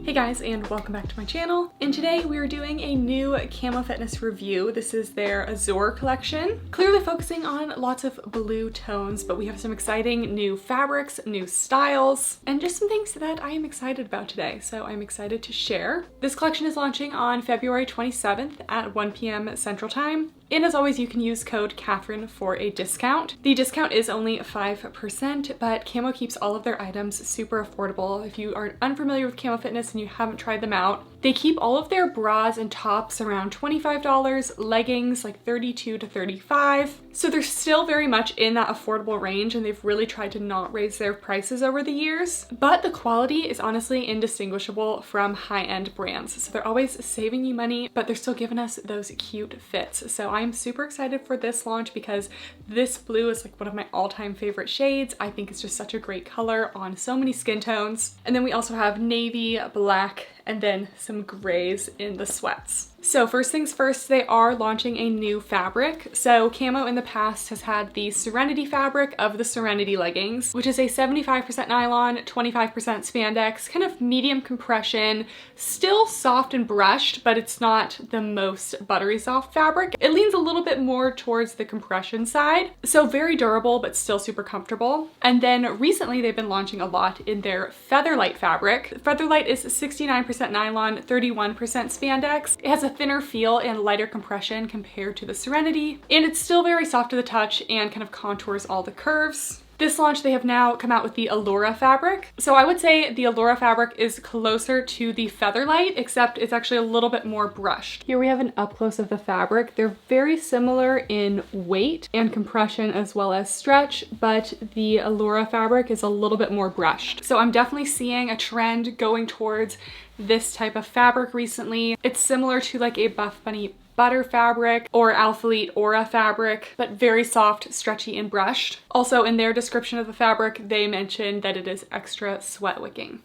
Hey guys, and welcome back to my channel. And today we are doing a new Kamo Fitness review. This is their Azure Collection. Clearly focusing on lots of blue tones, but we have some exciting new fabrics, new styles, and just some things that I am excited about today. So I'm excited to share. This collection is launching on February 27th at 1 p.m. Central Time. And as always, you can use code Kathryn for a discount. The discount is only 5%, but Kamo keeps all of their items super affordable. If you are unfamiliar with Kamo Fitness and you haven't tried them out, they keep all of their bras and tops around $25, leggings like $32 to $35. So they're still very much in that affordable range, and they've really tried to not raise their prices over the years. But the quality is honestly indistinguishable from high-end brands. So they're always saving you money, but they're still giving us those cute fits. So I'm super excited for this launch because this blue is like one of my all-time favorite shades. I think it's just such a great color on so many skin tones. And then we also have navy, black, and then some grays in the sweats. So first things first, they are launching a new fabric. So Kamo in the past has had the Serenity fabric of the Serenity leggings, which is a 75% nylon, 25% spandex, kind of medium compression, still soft and brushed, but it's not the most buttery soft fabric. It leans a little bit more towards the compression side. So very durable, but still super comfortable. And then recently they've been launching a lot in their Featherlight fabric. Featherlight is 69% nylon, 31% spandex. It has a thinner feel and lighter compression compared to the Serenity, and it's still very soft to the touch and kind of contours all the curves. This launch, they have now come out with the Alura fabric. So I would say the Alura fabric is closer to the Featherlight, except it's actually a little bit more brushed. Here we have an up close of the fabric. They're very similar in weight and compression as well as stretch, but the Alura fabric is a little bit more brushed. So I'm definitely seeing a trend going towards this type of fabric recently. It's similar to like a Buff Bunny butter fabric or Alphalete Aura fabric, but very soft, stretchy, and brushed. Also in their description of the fabric, they mentioned that it is extra sweat wicking.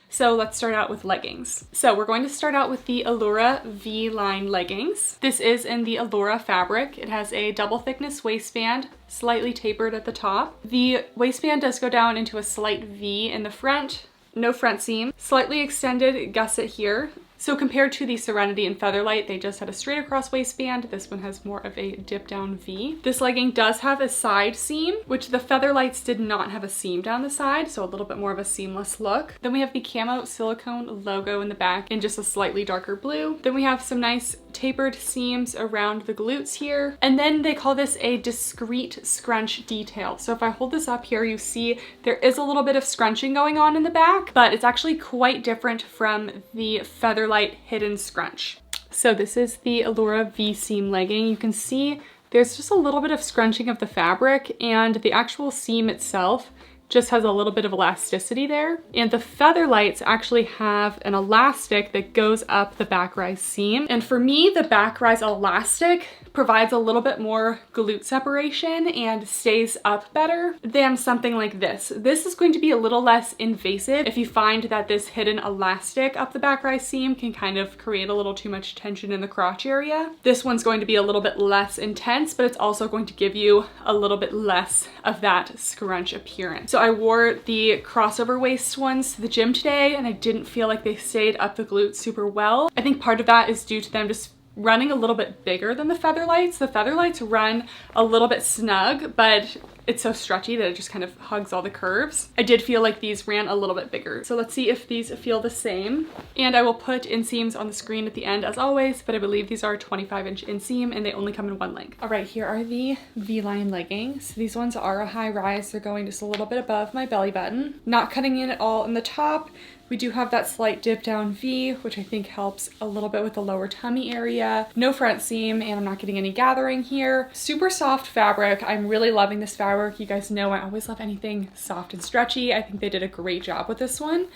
So let's start out with leggings. So we're going to start out with the Alura V line leggings. This is in the Alura fabric. It has a double thickness waistband, slightly tapered at the top. The waistband does go down into a slight V in the front, no front seam, slightly extended gusset here. So compared to the Serenity and Featherlight, they just had a straight across waistband. This one has more of a dip down V. This legging does have a side seam, which the Featherlights did not have a seam down the side, so a little bit more of a seamless look. Then we have the Kamo silicone logo in the back in just a slightly darker blue. Then we have some nice tapered seams around the glutes here. And then they call this a discreet scrunch detail. So if I hold this up here, you see there is a little bit of scrunching going on in the back, but it's actually quite different from the Featherlight hidden scrunch. So this is the Alura V seam legging. You can see there's just a little bit of scrunching of the fabric, and the actual seam itself just has a little bit of elasticity there. And the Featherlights actually have an elastic that goes up the back rise seam. And for me, the back rise elastic provides a little bit more glute separation and stays up better than something like this. This is going to be a little less invasive if you find that this hidden elastic up the back rise seam can kind of create a little too much tension in the crotch area. This one's going to be a little bit less intense, but it's also going to give you a little bit less of that scrunch appearance. So I wore the crossover waist ones to the gym today, and I didn't feel like they stayed up the glutes super well. I think part of that is due to them just running a little bit bigger than the Featherlights. The Featherlights run a little bit snug, but it's so stretchy that it just kind of hugs all the curves. I did feel like these ran a little bit bigger. So let's see if these feel the same. And I will put inseams on the screen at the end as always, but I believe these are 25-inch inseam and they only come in one length. All right, here are the V-line leggings. These ones are a high rise. They're going just a little bit above my belly button. Not cutting in at all in the top. We do have that slight dip down V, which I think helps a little bit with the lower tummy area. No front seam, and I'm not getting any gathering here. Super soft fabric. I'm really loving this fabric. You guys know I always love anything soft and stretchy. I think they did a great job with this one.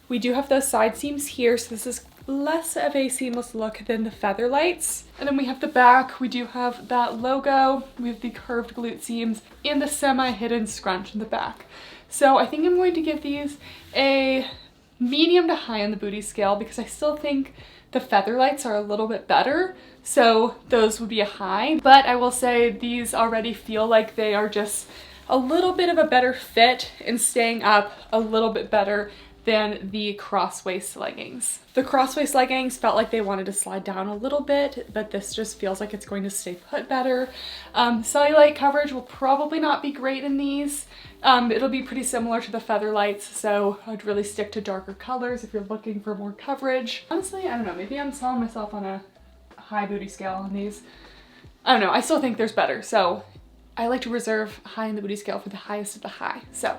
We do have those side seams here, so this is less of a seamless look than the Featherlights. And then we have the back. We do have that logo. We have the curved glute seams and the semi-hidden scrunch in the back. So I think I'm going to give these a medium to high on the booty scale because I still think The feather lights are a little bit better, so those would be a high. But I will say these already feel like they are just a little bit of a better fit and staying up a little bit better than the cross-waist leggings. The cross-waist leggings felt like they wanted to slide down a little bit, but this just feels like it's going to stay put better. Cellulite coverage will probably not be great in these. It'll be pretty similar to the feather lights, so I'd really stick to darker colors if you're looking for more coverage. Honestly, I don't know, maybe I'm selling myself on a high booty scale on these. I don't know, I still think there's better, so I like to reserve high in the booty scale for the highest of the high, so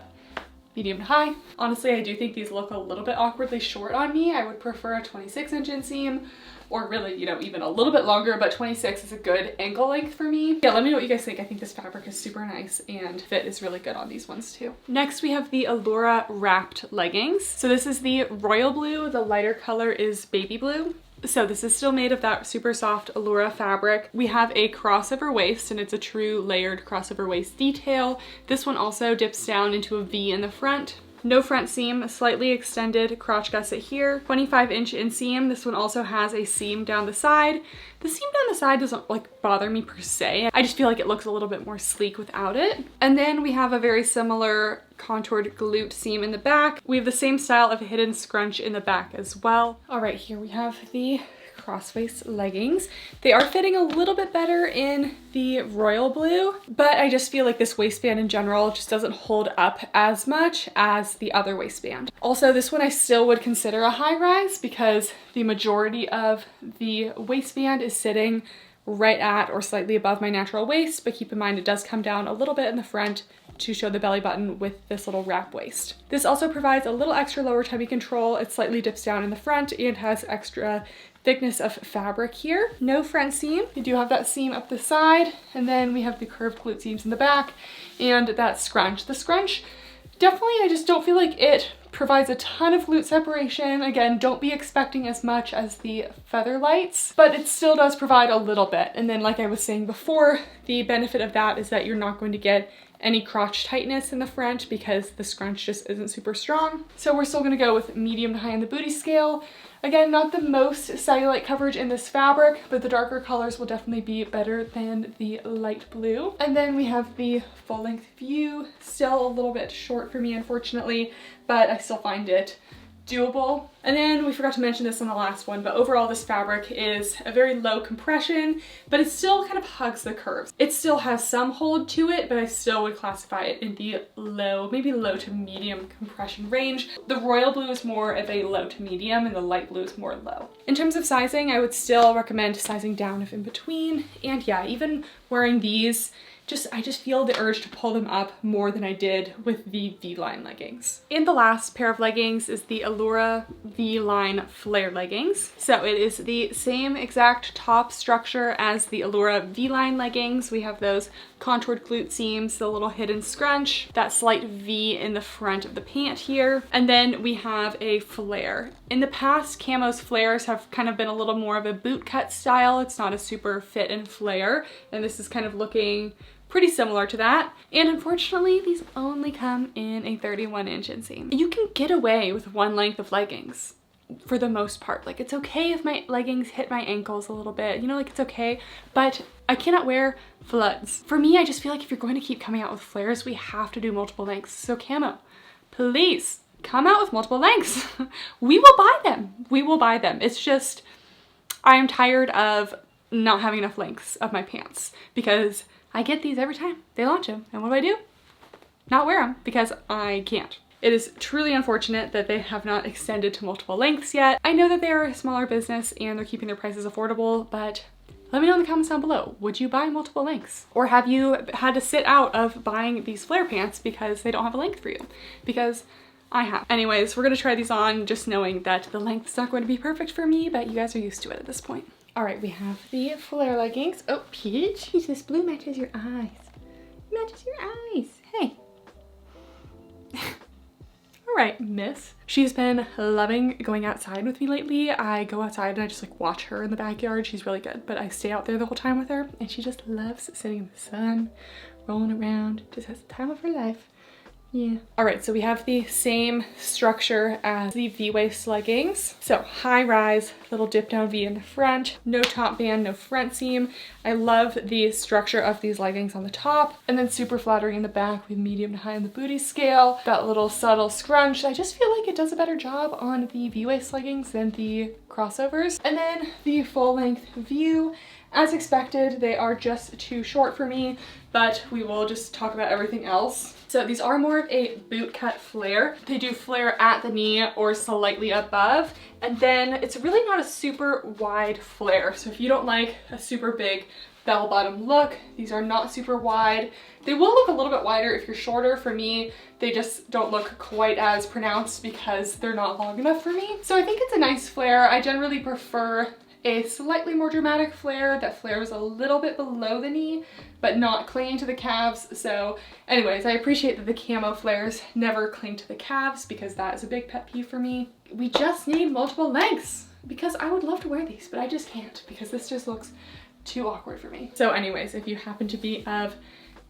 medium to high. Honestly, I do think these look a little bit awkwardly short on me. I would prefer a 26-inch inseam, or really, you know, even a little bit longer, but 26 is a good ankle length for me. Yeah, let me know what you guys think. I think this fabric is super nice and fit is really good on these ones too. Next, we have the Alura wrapped leggings. So this is the royal blue. The lighter color is baby blue. So this is still made of that super soft Alura fabric. We have a crossover waist, and it's a true layered crossover waist detail. This one also dips down into a V in the front. No front seam, slightly extended crotch gusset here. 25-inch inseam. This one also has a seam down the side. The seam down the side doesn't like bother me per se. I just feel like it looks a little bit more sleek without it. And then we have a very similar contoured glute seam in the back. We have the same style of a hidden scrunch in the back as well. All right, here we have the cross-waist leggings. They are fitting a little bit better in the royal blue, but I just feel like this waistband in general just doesn't hold up as much as the other waistband. Also, this one I still would consider a high rise because the majority of the waistband is sitting right at or slightly above my natural waist, but keep in mind it does come down a little bit in the front to show the belly button with this little wrap waist. This also provides a little extra lower tummy control. It slightly dips down in the front and has extra thickness of fabric here. No front seam. You do have that seam up the side, and then we have the curved glute seams in the back and that scrunch. The scrunch, definitely, I just don't feel like it provides a ton of glute separation. Again, don't be expecting as much as the feather lights, but it still does provide a little bit. And then like I was saying before, the benefit of that is that you're not going to get any crotch tightness in the front because the scrunch just isn't super strong. So we're still gonna go with medium to high in the booty scale. Again, not the most cellulite coverage in this fabric, but the darker colors will definitely be better than the light blue. And then we have the full length view, still a little bit short for me, unfortunately, but I still find it doable. And then we forgot to mention this on the last one, but overall this fabric is a very low compression, but it still kind of hugs the curves. It still has some hold to it, but I still would classify it in the low, maybe low to medium compression range. The royal blue is more of a low to medium and the light blue is more low. In terms of sizing, I would still recommend sizing down if in between. And yeah, even wearing these, I just feel the urge to pull them up more than I did with the V-line leggings. And the last pair of leggings is the Alura V-line flare leggings. So it is the same exact top structure as the Alura V-line leggings. We have those contoured glute seams, the little hidden scrunch, that slight V in the front of the pant here, and then we have a flare. In the past, Kamo's flares have kind of been a little more of a boot cut style. It's not a super fit and flare, and this is kind of looking pretty similar to that. And unfortunately, these only come in a 31-inch inseam. You can get away with one length of leggings for the most part. Like, it's okay if my leggings hit my ankles a little bit, you know, like it's okay, but I cannot wear floods. For me, I just feel like if you're going to keep coming out with flares, we have to do multiple lengths. So Kamo, please come out with multiple lengths. We will buy them. We will buy them. It's just, I am tired of not having enough lengths of my pants because I get these every time they launch them. And what do? Not wear them because I can't. It is truly unfortunate that they have not extended to multiple lengths yet. I know that they are a smaller business and they're keeping their prices affordable, but let me know in the comments down below. Would you buy multiple lengths? Or have you had to sit out of buying these flare pants because they don't have a length for you? Because I have. Anyways, we're gonna try these on just knowing that the length is not going to be perfect for me, but you guys are used to it at this point. All right, we have the flare leggings. Oh, Peach, this blue matches your eyes. Matches your eyes, hey. All right, miss. She's been loving going outside with me lately. I go outside and I just like watch her in the backyard. She's really good, but I stay out there the whole time with her and she just loves sitting in the sun, rolling around, just has the time of her life. Yeah. All right, so we have the same structure as the V-waist leggings. So high rise, little dip down V in the front, no top band, no front seam. I love the structure of these leggings on the top, and then super flattering in the back with medium to high on the booty scale. That little subtle scrunch. I just feel like it does a better job on the V-waist leggings than the crossovers. And then the full length view. As expected, they are just too short for me, but we will just talk about everything else. So these are more of a boot cut flare. They do flare at the knee or slightly above, and then it's really not a super wide flare. So if you don't like a super big bell bottom look, these are not super wide. They will look a little bit wider if you're shorter. For me, they just don't look quite as pronounced because they're not long enough for me. So I think it's a nice flare. I generally prefer a slightly more dramatic flare that flares a little bit below the knee, but not clinging to the calves. So anyways, I appreciate that the camo flares never cling to the calves because that is a big pet peeve for me. We just need multiple lengths because I would love to wear these, but I just can't because this just looks too awkward for me. So anyways, if you happen to be of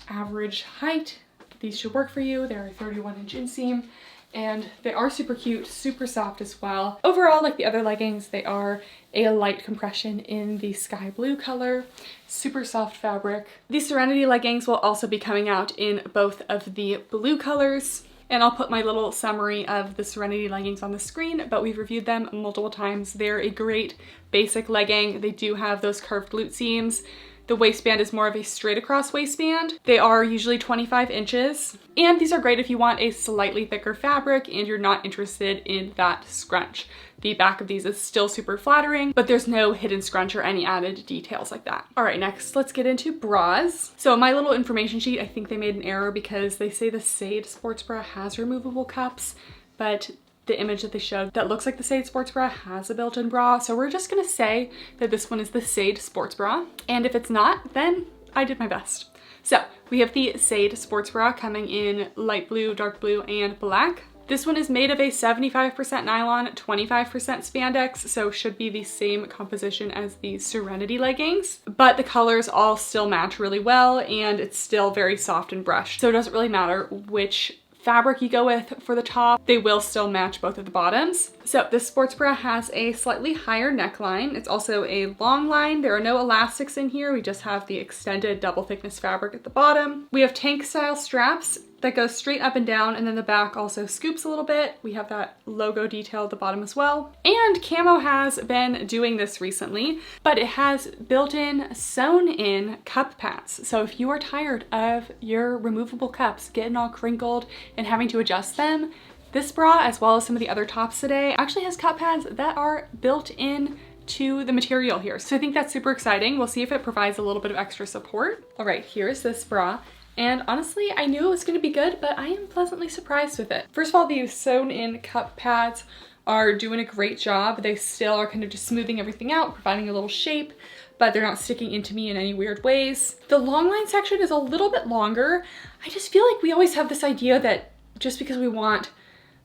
average height, these should work for you. They're a 31-inch inseam. And they are super cute, super soft as well. Overall, like the other leggings, they are a light compression in the sky blue color, super soft fabric. These Serenity leggings will also be coming out in both of the blue colors. And I'll put my little summary of the Serenity leggings on the screen, but we've reviewed them multiple times. They're a great basic legging. They do have those curved glute seams. The waistband is more of a straight across waistband. They are usually 25 inches. And these are great if you want a slightly thicker fabric and you're not interested in that scrunch. The back of these is still super flattering, but there's no hidden scrunch or any added details like that. All right, next let's get into bras. So my little information sheet, I think they made an error because they say the Sade sports bra has removable cups, but the image that they showed that looks like the Sade sports bra has a built-in bra. So we're just gonna say that this one is the Sade sports bra. And if it's not, then I did my best. So we have the Sade sports bra coming in light blue, dark blue, and black. This one is made of a 75% nylon, 25% spandex, so should be the same composition as the Serenity leggings, but the colors all still match really well and it's still very soft and brushed. So it doesn't really matter which fabric you go with for the top, they will still match both of the bottoms. So this sports bra has a slightly higher neckline. It's also a long line. There are no elastics in here. We just have the extended double thickness fabric at the bottom. We have tank style straps that goes straight up and down, and then the back also scoops a little bit. We have that logo detail at the bottom as well. And Kamo has been doing this recently, but it has built-in sewn-in cup pads. So if you are tired of your removable cups getting all crinkled and having to adjust them, this bra, as well as some of the other tops today, actually has cup pads that are built in to the material here. So I think that's super exciting. We'll see if it provides a little bit of extra support. All right, here's this bra. And honestly, I knew it was gonna be good, but I am pleasantly surprised with it. First of all, these sewn-in cup pads are doing a great job. They still are kind of just smoothing everything out, providing a little shape, but they're not sticking into me in any weird ways. The long line section is a little bit longer. I just feel like we always have this idea that just because we want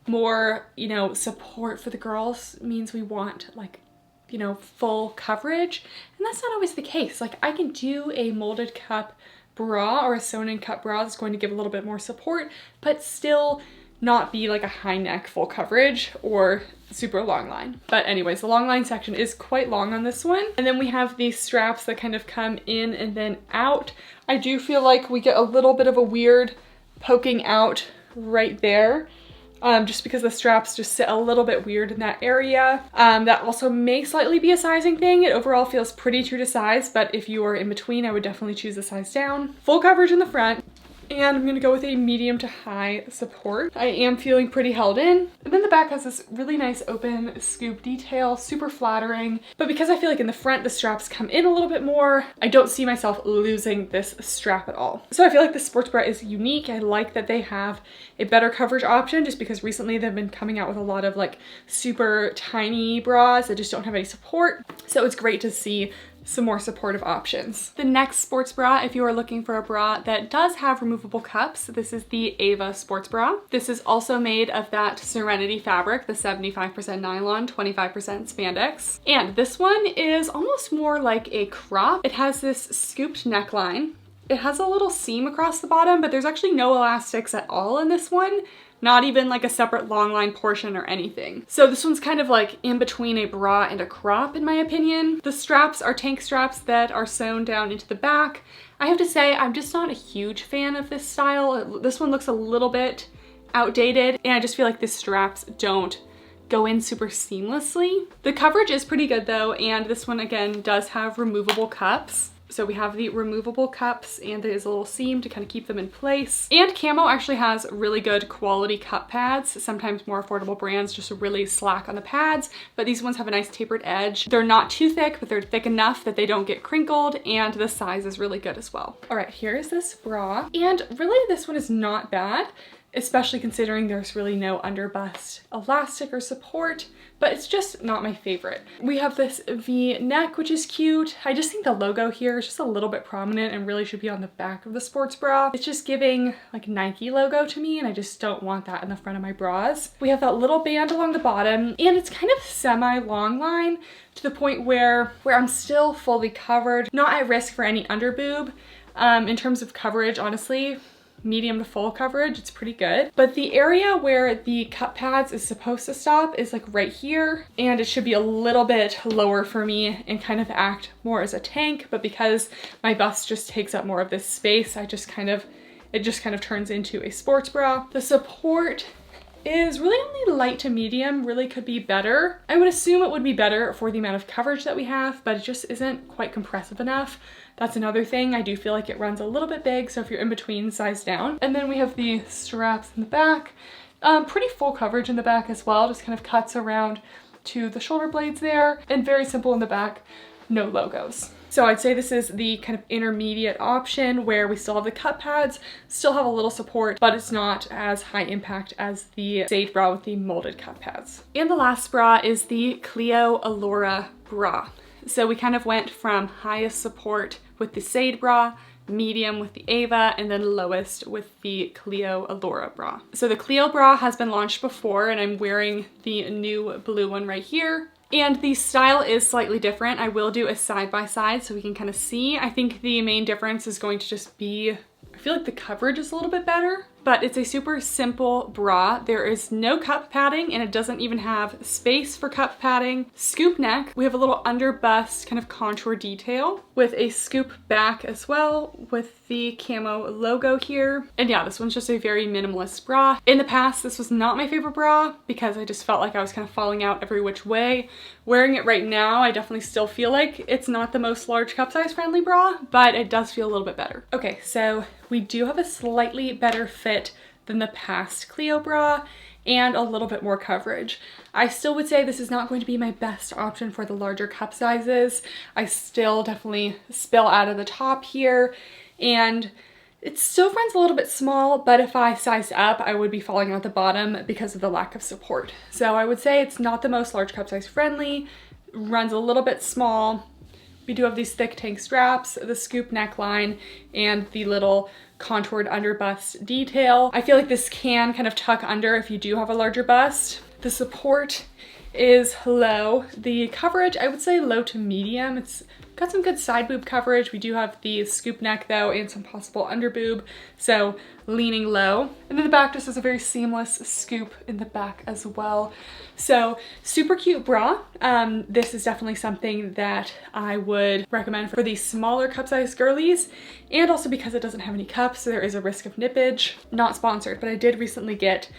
more, you know, support for the girls means we want like, you know, full coverage. And that's not always the case. Like I can do a molded cup bra or a sewn-in cup bra that's going to give a little bit more support, but still not be like a high neck full coverage or super long line. But anyways, the long line section is quite long on this one. And then we have these straps that kind of come in and then out. I do feel like we get a little bit of a weird poking out right there. Just because the straps just sit a little bit weird in that area. That also may slightly be a sizing thing. It overall feels pretty true to size, but if you are in between, I would definitely choose a size down. Full coverage in the front, and I'm gonna go with a medium to high support. I am feeling pretty held in. And then the back has this really nice open scoop detail, super flattering. But because I feel like in the front, the straps come in a little bit more, I don't see myself losing this strap at all. So I feel like the sports bra is unique. I like that they have a better coverage option just because recently they've been coming out with a lot of like super tiny bras that just don't have any support. So it's great to see some more supportive options. The next sports bra, if you are looking for a bra that does have removable cups, this is the Ava sports bra. This is also made of that Serenity fabric, the 75% nylon, 25% spandex. And this one is almost more like a crop. It has this scooped neckline, it has a little seam across the bottom, but there's actually no elastics at all in this one. Not even like a separate long line portion or anything. So this one's kind of like in between a bra and a crop in my opinion. The straps are tank straps that are sewn down into the back. I have to say, I'm just not a huge fan of this style. This one looks a little bit outdated, and I just feel like the straps don't go in super seamlessly. The coverage is pretty good though, and this one again does have removable cups. So we have the removable cups, and there is a little seam to kind of keep them in place. And Kamo actually has really good quality cup pads. Sometimes more affordable brands just really slack on the pads, but these ones have a nice tapered edge. They're not too thick, but they're thick enough that they don't get crinkled, and the size is really good as well. All right, here is this bra, and really this one is not bad, especially considering there's really no underbust elastic or support, but it's just not my favorite. We have this V neck, which is cute. I just think the logo here is just a little bit prominent and really should be on the back of the sports bra. It's just giving like Nike logo to me, and I just don't want that in the front of my bras. We have that little band along the bottom, and it's kind of semi-long line to the point where I'm still fully covered, not at risk for any under boob. In terms of coverage, honestly, medium to full coverage, it's pretty good. But the area where the cup pads is supposed to stop is like right here, and it should be a little bit lower for me and kind of act more as a tank, but because my bust just takes up more of this space, it just kind of turns into a sports bra. The support is really only light to medium, really could be better. I would assume it would be better for the amount of coverage that we have, but it just isn't quite compressive enough. That's another thing. I do feel like it runs a little bit big, so if you're in between, size down. And then we have the straps in the back. Pretty full coverage in the back as well, just kind of cuts around to the shoulder blades there, and very simple in the back, no logos. So I'd say this is the kind of intermediate option where we still have the cup pads, still have a little support, but it's not as high impact as the Sade bra with the molded cup pads. And the last bra is the Cleo Alura bra. So we kind of went from highest support with the Sade bra, medium with the Ava, and then lowest with the Cleo Alura bra. So the Cleo bra has been launched before, and I'm wearing the new blue one right here. And the style is slightly different. I will do a side-by-side so we can kind of see. I think the main difference is going to just be, I feel like the coverage is a little bit better, but it's a super simple bra. There is no cup padding, and it doesn't even have space for cup padding. Scoop neck. We have a little under bust kind of contour detail with a scoop back as well with the Kamo logo here. And yeah, this one's just a very minimalist bra. In the past, this was not my favorite bra because I just felt like I was kind of falling out every which way. Wearing it right now, I definitely still feel like it's not the most large cup size friendly bra, but it does feel a little bit better. Okay, so we do have a slightly better fit than the past Cleo bra and a little bit more coverage. I still would say this is not going to be my best option for the larger cup sizes. I still definitely spill out of the top here, and it still runs a little bit small, but if I sized up, I would be falling out the bottom because of the lack of support. So I would say it's not the most large cup size friendly, runs a little bit small. We do have these thick tank straps, the scoop neckline, and the little contoured under bust detail. I feel like this can kind of tuck under if you do have a larger bust. The support is low. The coverage, I would say low to medium. It's got some good side boob coverage. We do have the scoop neck though, and some possible under boob, so leaning low. And then the back just has a very seamless scoop in the back as well. So super cute bra. This is definitely something that I would recommend for the smaller cup size girlies, and also because it doesn't have any cups, so there is a risk of nippage. Not sponsored, but I did recently get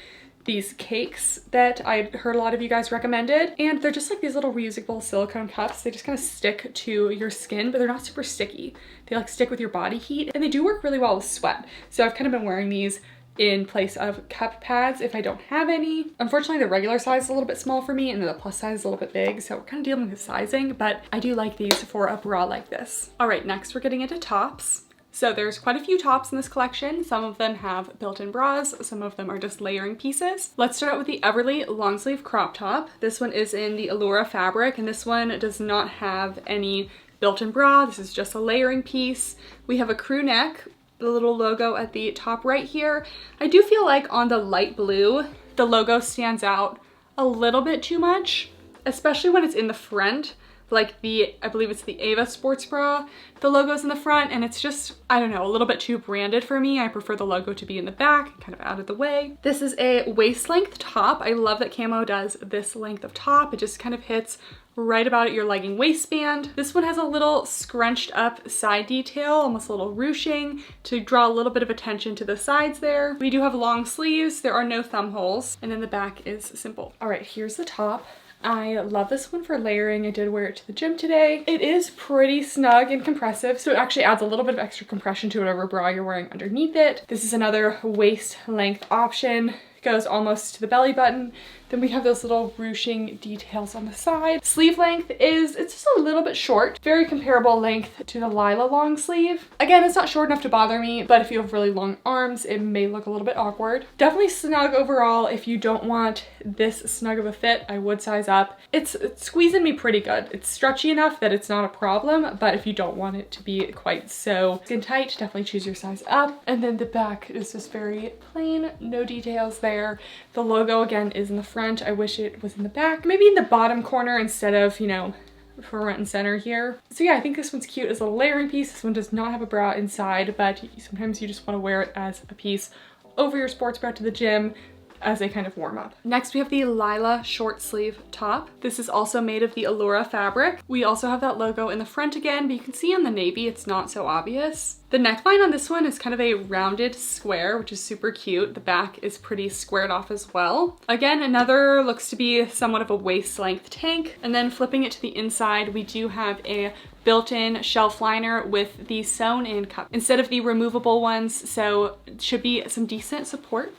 these cakes that I heard a lot of you guys recommended, and they're just like these little reusable silicone cups. They just kind of stick to your skin, but they're not super sticky. They like stick with your body heat, and they do work really well with sweat. So I've kind of been wearing these in place of cup pads if I don't have any. Unfortunately, the regular size is a little bit small for me, and the plus size is a little bit big, so we're kind of dealing with sizing, but I do like these for a bra like this. All right, next we're getting into tops. So there's quite a few tops in this collection. Some of them have built-in bras, some of them are just layering pieces. Let's start out with the Everly long sleeve crop top. This one is in the Alura fabric, and this one does not have any built-in bra. This is just a layering piece. We have a crew neck, the little logo at the top right here. I do feel like on the light blue, the logo stands out a little bit too much, especially when it's in the front. like I believe it's the Ava sports bra. The logo's in the front and it's just, I don't know, a little bit too branded for me. I prefer the logo to be in the back, kind of out of the way. This is a waist length top. I love that Kamo does this length of top. It just kind of hits right about at your legging waistband. This one has a little scrunched up side detail, almost a little ruching to draw a little bit of attention to the sides there. We do have long sleeves. There are no thumb holes. And then the back is simple. All right, here's the top. I love this one for layering. I did wear it to the gym today. It is pretty snug and compressive, so it actually adds a little bit of extra compression to whatever bra you're wearing underneath it. This is another waist length option. Goes almost to the belly button. Then we have those little ruching details on the side. Sleeve length it's just a little bit short. Very comparable length to the Lila long sleeve. Again, it's not short enough to bother me, but if you have really long arms, it may look a little bit awkward. Definitely snug overall. If you don't want this snug of a fit, I would size up. It's squeezing me pretty good. It's stretchy enough that it's not a problem, but if you don't want it to be quite so skin tight, definitely choose your size up. And then the back is just very plain, no details there. The logo again is in the front. I wish it was in the back, maybe in the bottom corner instead of, you know, front and center here. So yeah, I think this one's cute as a layering piece. This one does not have a bra inside, but sometimes you just want to wear it as a piece over your sports bra to the gym as a kind of warm up. Next, we have the Lila short sleeve top. This is also made of the Alura fabric. We also have that logo in the front again, but you can see on the navy, it's not so obvious. The neckline on this one is kind of a rounded square, which is super cute. The back is pretty squared off as well. Again, another looks to be somewhat of a waist length tank. And then flipping it to the inside, we do have a built-in shelf liner with the sewn in cup instead of the removable ones. So it should be some decent support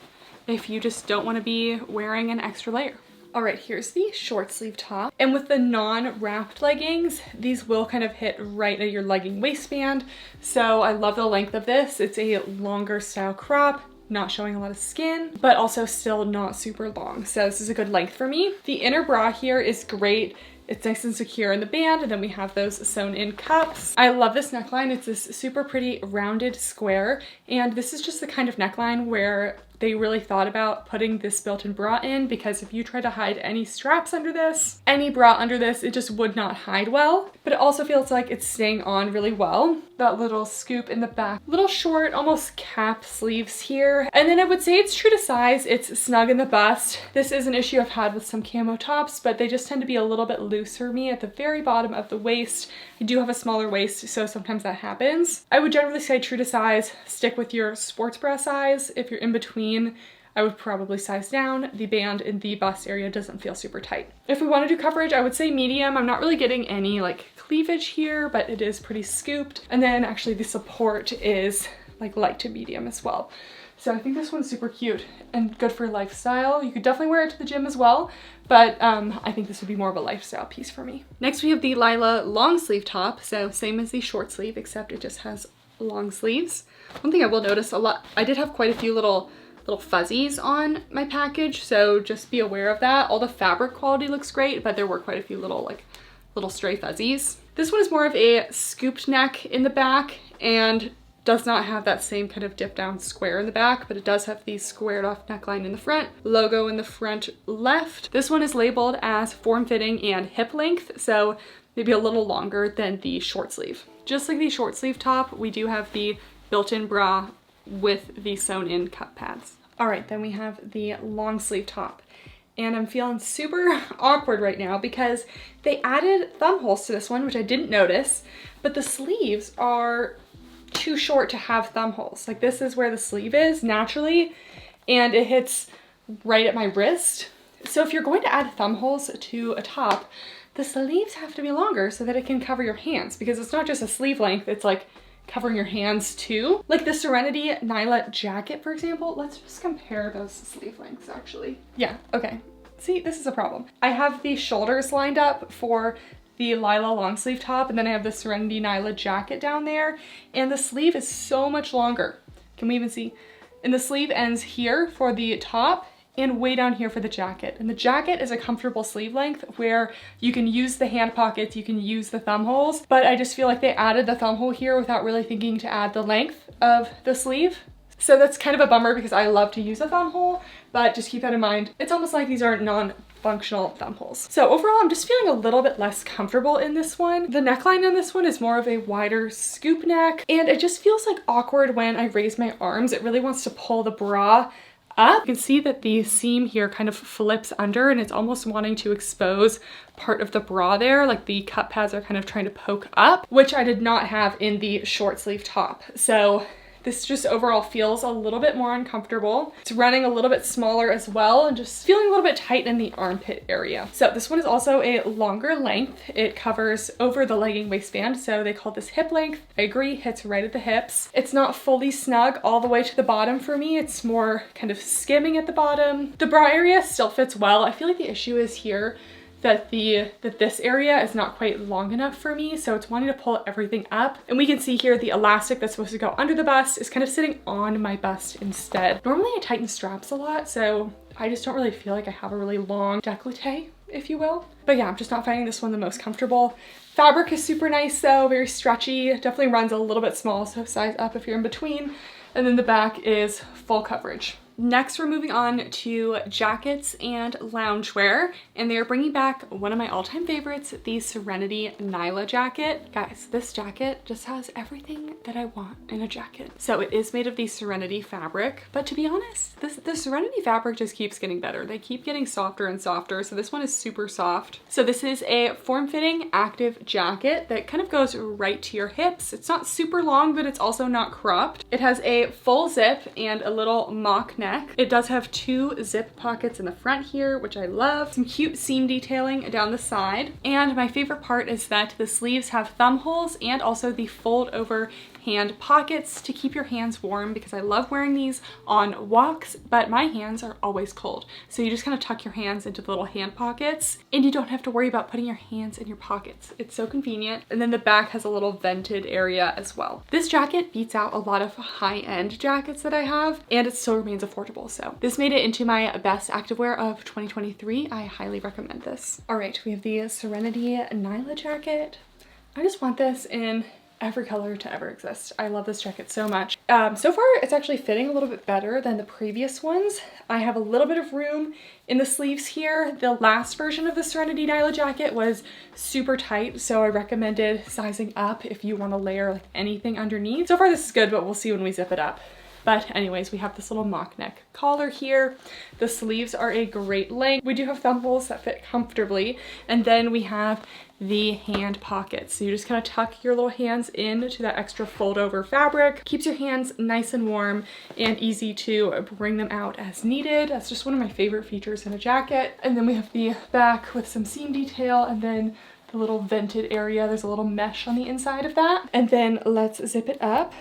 if you just don't want to be wearing an extra layer. All right, here's the short sleeve top. And with the non-wrapped leggings, these will kind of hit right at your legging waistband. So I love the length of this. It's a longer style crop, not showing a lot of skin, but also still not super long. So this is a good length for me. The inner bra here is great. It's nice and secure in the band, and then we have those sewn in cups. I love this neckline. It's this super pretty rounded square, and this is just the kind of neckline where they really thought about putting this built-in bra in, because if you try to hide any straps under this, any bra under this, it just would not hide well. But it also feels like it's staying on really well. That little scoop in the back, little short, almost cap sleeves here. And then I would say it's true to size. It's snug in the bust. This is an issue I've had with some camo tops, but they just tend to be a little bit loose for me at the very bottom of the waist. I do have a smaller waist, so sometimes that happens. I would generally say true to size, stick with your sports bra size. If you're in between, I would probably size down. The band in the bust area doesn't feel super tight. If we want to do coverage, I would say medium. I'm not really getting any like cleavage here, but it is pretty scooped. And then actually the support is like light to medium as well. So I think this one's super cute and good for lifestyle. You could definitely wear it to the gym as well, but I think this would be more of a lifestyle piece for me. Next we have the Lila long sleeve top. So same as the short sleeve, except it just has long sleeves. One thing I will notice a lot, I did have quite a few little fuzzies on my package, so just be aware of that. All the fabric quality looks great, but there were quite a few little stray fuzzies. This one is more of a scooped neck in the back and does not have that same kind of dip down square in the back, but it does have the squared off neckline in the front, logo in the front left. This one is labeled as form-fitting and hip length, so maybe a little longer than the short sleeve. Just like the short sleeve top, we do have the built-in bra with the sewn in cup pads. All right, then we have the long sleeve top. And I'm feeling super awkward right now because they added thumb holes to this one, which I didn't notice, but the sleeves are too short to have thumb holes. Like this is where the sleeve is naturally, and it hits right at my wrist. So if you're going to add thumb holes to a top, the sleeves have to be longer so that it can cover your hands, because it's not just a sleeve length, it's like covering your hands too. Like the Serenity Nyla jacket, for example. Let's just compare those sleeve lengths actually. Yeah, okay. See, this is a problem. I have the shoulders lined up for the Lila long sleeve top, and then I have the Serenity Nyla jacket down there, and the sleeve is so much longer. Can we even see? And the sleeve ends here for the top and way down here for the jacket. And the jacket is a comfortable sleeve length where you can use the hand pockets, you can use the thumb holes, but I just feel like they added the thumb hole here without really thinking to add the length of the sleeve. So that's kind of a bummer because I love to use a thumb hole, but just keep that in mind. It's almost like these are functional thumb holes. So overall, I'm just feeling a little bit less comfortable in this one. The neckline on this one is more of a wider scoop neck, and it just feels like awkward when I raise my arms. It really wants to pull the bra up. You can see that the seam here kind of flips under, and it's almost wanting to expose part of the bra there, like the cup pads are kind of trying to poke up, which I did not have in the short sleeve top. So this just overall feels a little bit more uncomfortable. It's running a little bit smaller as well and just feeling a little bit tight in the armpit area. So this one is also a longer length. It covers over the legging waistband, so they call this hip length. I agree, hits right at the hips. It's not fully snug all the way to the bottom for me. It's more kind of skimming at the bottom. The bra area still fits well. I feel like the issue is here that this area is not quite long enough for me, so it's wanting to pull everything up. And we can see here the elastic that's supposed to go under the bust is kind of sitting on my bust instead. Normally I tighten straps a lot, so I just don't really feel like I have a really long décolleté, if you will. But yeah, I'm just not finding this one the most comfortable. Fabric is super nice though, very stretchy. Definitely runs a little bit small, so size up if you're in between. And then the back is full coverage. Next, we're moving on to jackets and loungewear, and they're bringing back one of my all-time favorites, the Serenity Nyla jacket. Guys, this jacket just has everything that I want in a jacket. So it is made of the Serenity fabric, but to be honest, the Serenity fabric just keeps getting better. They keep getting softer and softer, so this one is super soft. So this is a form-fitting active jacket that kind of goes right to your hips. It's not super long, but it's also not cropped. It has a full zip and a little mock neck. It does have 2 zip pockets in the front here, which I love. Some cute seam detailing down the side. And my favorite part is that the sleeves have thumb holes and also the fold over hand pockets to keep your hands warm, because I love wearing these on walks, but my hands are always cold. So you just kind of tuck your hands into the little hand pockets and you don't have to worry about putting your hands in your pockets. It's so convenient. And then the back has a little vented area as well. This jacket beats out a lot of high-end jackets that I have, and it still remains affordable. So this made it into my best activewear of 2023. I highly recommend this. All right, we have the Serenity Nyla jacket. I just want this in every color to ever exist. I love this jacket so much. So far, it's actually fitting a little bit better than the previous ones. I have a little bit of room in the sleeves here. The last version of the Serenity Nyla jacket was super tight, so I recommended sizing up if you want to layer like anything underneath. So far, this is good, but we'll see when we zip it up. But anyways, we have this little mock neck collar here. The sleeves are a great length. We do have thumb holes that fit comfortably. And then we have the hand pockets. So you just kind of tuck your little hands into that extra fold over fabric. Keeps your hands nice and warm and easy to bring them out as needed. That's just one of my favorite features in a jacket. And then we have the back with some seam detail, and then the little vented area. There's a little mesh on the inside of that. And then let's zip it up.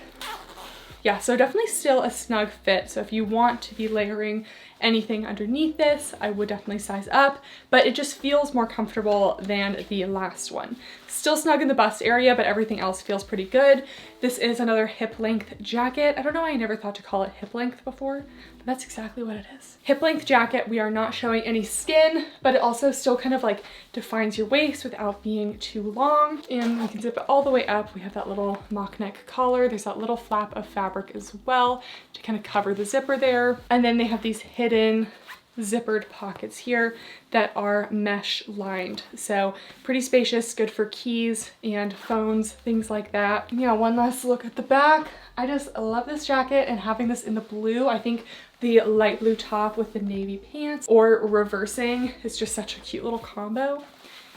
Yeah, so definitely still a snug fit. So if you want to be layering anything underneath this, I would definitely size up, but it just feels more comfortable than the last one. Still snug in the bust area, but everything else feels pretty good. This is another hip length jacket. I don't know why I never thought to call it hip length before, but that's exactly what it is. Hip length jacket. We are not showing any skin, but it also still kind of like defines your waist without being too long. And we can zip it all the way up. We have that little mock neck collar. There's that little flap of fabric as well to kind of cover the zipper there. And then they have these hidden zippered pockets here that are mesh lined. So pretty spacious, good for keys and phones, things like that. Yeah, one last look at the back. I just love this jacket, and having this in the blue, I think the light blue top with the navy pants or reversing is just such a cute little combo.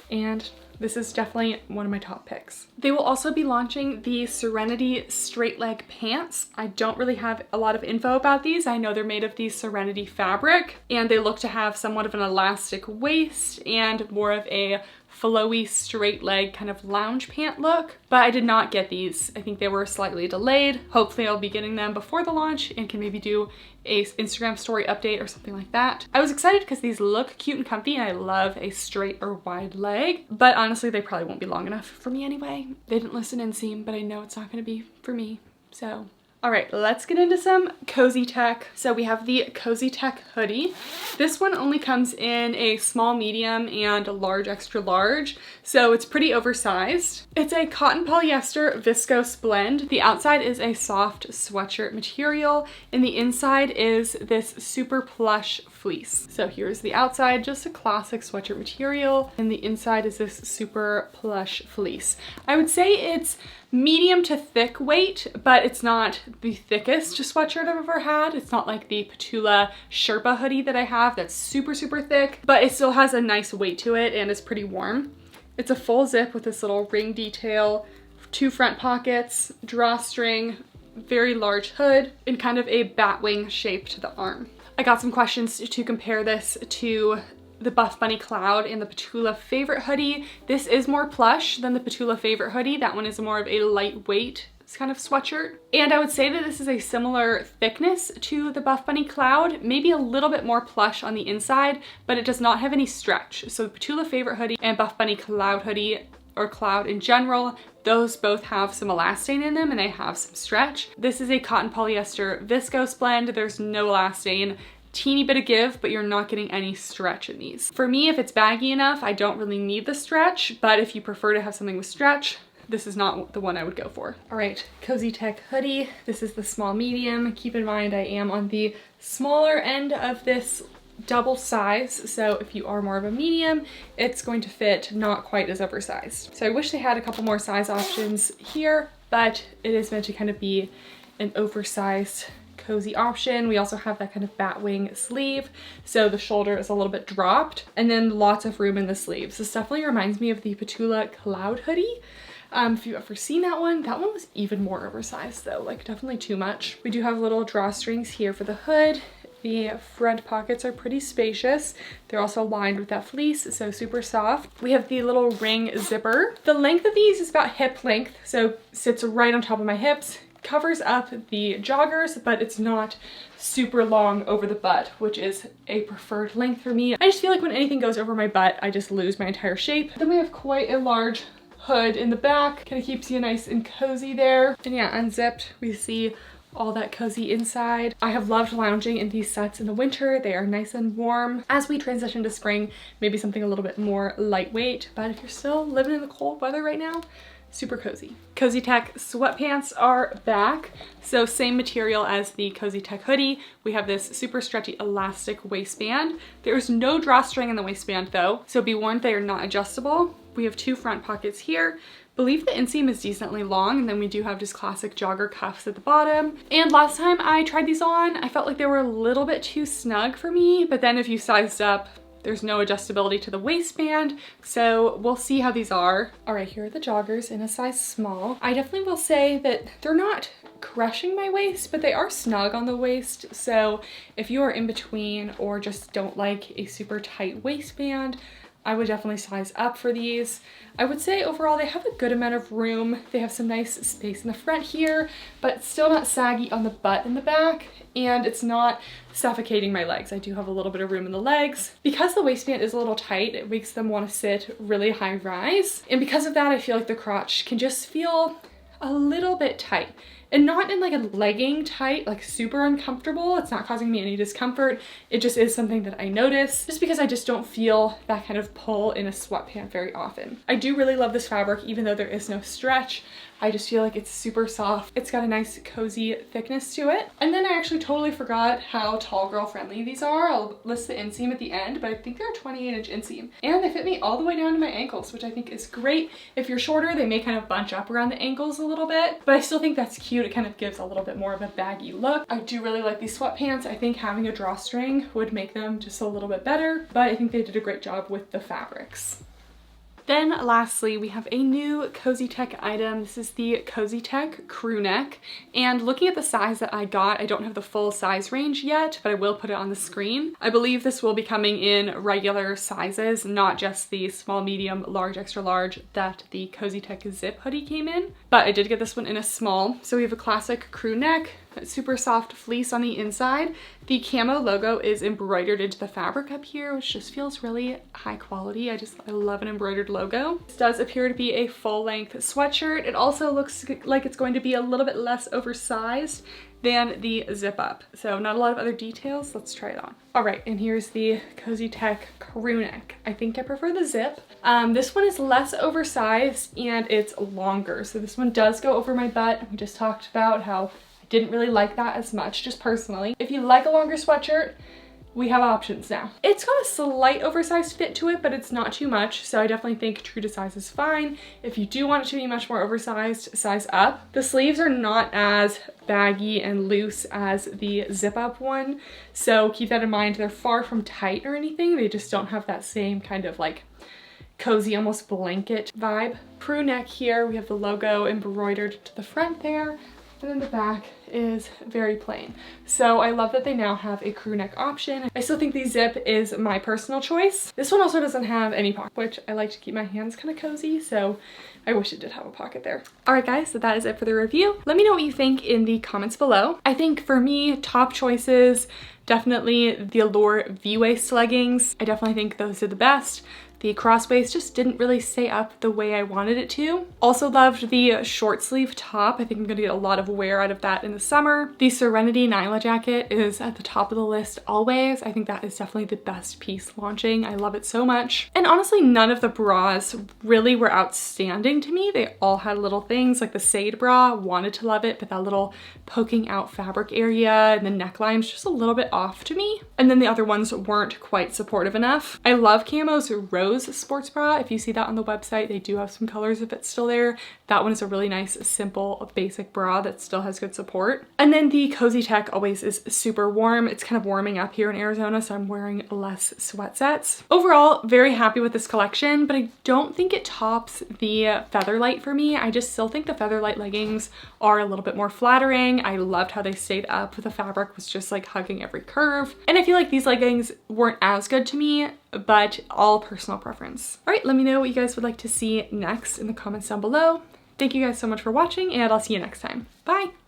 And this is definitely one of my top picks. They will also be launching the Serenity straight leg pants. I don't really have a lot of info about these. I know they're made of the Serenity fabric, and they look to have somewhat of an elastic waist and more of a flowy straight leg kind of lounge pant look, but I did not get these. I think they were slightly delayed. Hopefully I'll be getting them before the launch and can maybe do a Instagram story update or something like that. I was excited because these look cute and comfy, and I love a straight or wide leg, but honestly they probably won't be long enough for me anyway. They didn't list an inseam, but I know it's not going to be for me, so All right, let's get into some Cozytech. So we have the Cozytech hoodie. This one only comes in a small, medium, and a large, extra large. So it's pretty oversized. It's a cotton polyester viscose blend. The outside is a soft sweatshirt material, and the inside is this super plush fleece. So here's the outside, just a classic sweatshirt material, and the inside is this super plush fleece. I would say it's medium to thick weight, but it's not the thickest sweatshirt I've ever had. It's not like the Petula Sherpa hoodie that I have that's super, super thick, but it still has a nice weight to it and is pretty warm. It's a full zip with this little ring detail, 2 front pockets, drawstring, very large hood, and kind of a batwing shape to the arm. I got some questions to compare this to the Buff Bunny Cloud and the Petula Favorite hoodie. This is more plush than the Petula Favorite hoodie. That one is more of a lightweight kind of sweatshirt. And I would say that this is a similar thickness to the Buff Bunny Cloud, maybe a little bit more plush on the inside, but it does not have any stretch. So the Petula Favorite hoodie and Buff Bunny Cloud hoodie, or Cloud in general, those both have some elastane in them and they have some stretch. This is a cotton polyester viscose blend. There's no elastane. Teeny bit of give, but you're not getting any stretch in these. For me, if it's baggy enough, I don't really need the stretch, but if you prefer to have something with stretch, this is not the one I would go for. All right, Cozytech hoodie. This is the small medium. Keep in mind, I am on the smaller end of this double size, so if you are more of a medium, it's going to fit not quite as oversized. So I wish they had a couple more size options here, but it is meant to kind of be an oversized cozy option. We also have that kind of batwing sleeve, so the shoulder is a little bit dropped, and then lots of room in the sleeves. This definitely reminds me of the Petula Cloud hoodie. If you've ever seen that one was even more oversized though, like definitely too much. We do have little drawstrings here for the hood. The front pockets are pretty spacious. They're also lined with that fleece, so super soft. We have the little ring zipper. The length of these is about hip length, so sits right on top of my hips. Covers up the joggers, but it's not super long over the butt, which is a preferred length for me. I just feel like when anything goes over my butt, I just lose my entire shape. Then we have quite a large hood in the back. Kind of keeps you nice and cozy there. And yeah, unzipped, we see all that cozy inside. I have loved lounging in these sets in the winter. They are nice and warm. As we transition to spring, maybe something a little bit more lightweight, but if you're still living in the cold weather right now, super cozy. Cozytech sweatpants are back. So same material as the Cozytech hoodie. We have this super stretchy elastic waistband. There's no drawstring in the waistband though, so be warned they are not adjustable. We have 2 front pockets here. Believe the inseam is decently long, and then we do have just classic jogger cuffs at the bottom. And last time I tried these on, I felt like they were a little bit too snug for me, but then if you sized up, there's no adjustability to the waistband, so we'll see how these are. All right, here are the joggers in a size small. I definitely will say that they're not crushing my waist, but they are snug on the waist, so if you are in between or just don't like a super tight waistband, I would definitely size up for these. I would say overall they have a good amount of room. They have some nice space in the front here, but still not saggy on the butt in the back, and it's not suffocating my legs. I do have a little bit of room in the legs. Because the waistband is a little tight, it makes them want to sit really high rise, and because of that I feel like the crotch can just feel a little bit tight. And not in like a legging tight, like super uncomfortable. It's not causing me any discomfort. It just is something that I notice just because I just don't feel that kind of pull in a sweatpant very often. I do really love this fabric, even though there is no stretch. I just feel like it's super soft. It's got a nice cozy thickness to it. And then I actually totally forgot how tall girl friendly these are. I'll list the inseam at the end, but I think they're a 28-inch inseam. And they fit me all the way down to my ankles, which I think is great. If you're shorter, they may kind of bunch up around the ankles a little bit, but I still think that's cute. It kind of gives a little bit more of a baggy look. I do really like these sweatpants. I think having a drawstring would make them just a little bit better, but I think they did a great job with the fabrics. Then lastly, we have a new Cozytech item. This is the Cozytech crewneck. And looking at the size that I got, I don't have the full size range yet, but I will put it on the screen. I believe this will be coming in regular sizes, not just the small, medium, large, extra large that the Cozytech zip hoodie came in. But I did get this one in a small. So we have a classic crew neck, super soft fleece on the inside. The Kamo logo is embroidered into the fabric up here, which just feels really high quality. I love an embroidered logo. This does appear to be a full-length sweatshirt. It also looks like it's going to be a little bit less oversized than the zip up. So not a lot of other details. Let's try it on. All right, and here's the Cozytech crew neck. I think I prefer the zip. This one is less oversized and it's longer. So this one does go over my butt. We just talked about how I didn't really like that as much, just personally. If you like a longer sweatshirt, we have options now. It's got a slight oversized fit to it, but it's not too much. So I definitely think true to size is fine. If you do want it to be much more oversized, size up. The sleeves are not as baggy and loose as the zip up one. So keep that in mind. They're far from tight or anything. They just don't have that same kind of like cozy, almost blanket vibe. Crew neck here, we have the logo embroidered to the front there. And then the back is very plain. So I love that they now have a crew neck option. I still think the zip is my personal choice. This one also doesn't have any pocket, which I like to keep my hands kind of cozy, so I wish it did have a pocket there. All right guys, so that is it for the review. Let me know what you think in the comments below. I think for me, top choices, definitely the Alura V-waist leggings. I definitely think those are the best. The crosswaist just didn't really stay up the way I wanted it to. Also loved the short sleeve top. I think I'm gonna get a lot of wear out of that in the summer. The Serenity Nyla jacket is at the top of the list always. I think that is definitely the best piece launching. I love it so much. And honestly, none of the bras really were outstanding to me. They all had little things like the Sade bra, wanted to love it, but that little poking out fabric area and the neckline's just a little bit off to me. And then the other ones weren't quite supportive enough. I love Kamo's Rose sports bra. If you see that on the website, they do have some colors if it's still there. That one is a really nice, simple, basic bra that still has good support. And then the Cozytech always is super warm. It's kind of warming up here in Arizona, so I'm wearing less sweat sets. Overall, very happy with this collection, but I don't think it tops the Featherlight for me. I just still think the Featherlight leggings are a little bit more flattering. I loved how they stayed up. The fabric was just like hugging every curve. And I feel like these leggings weren't as good to me, but all personal preference. All right, let me know what you guys would like to see next in the comments down below. Thank you guys so much for watching, and I'll see you next time. Bye.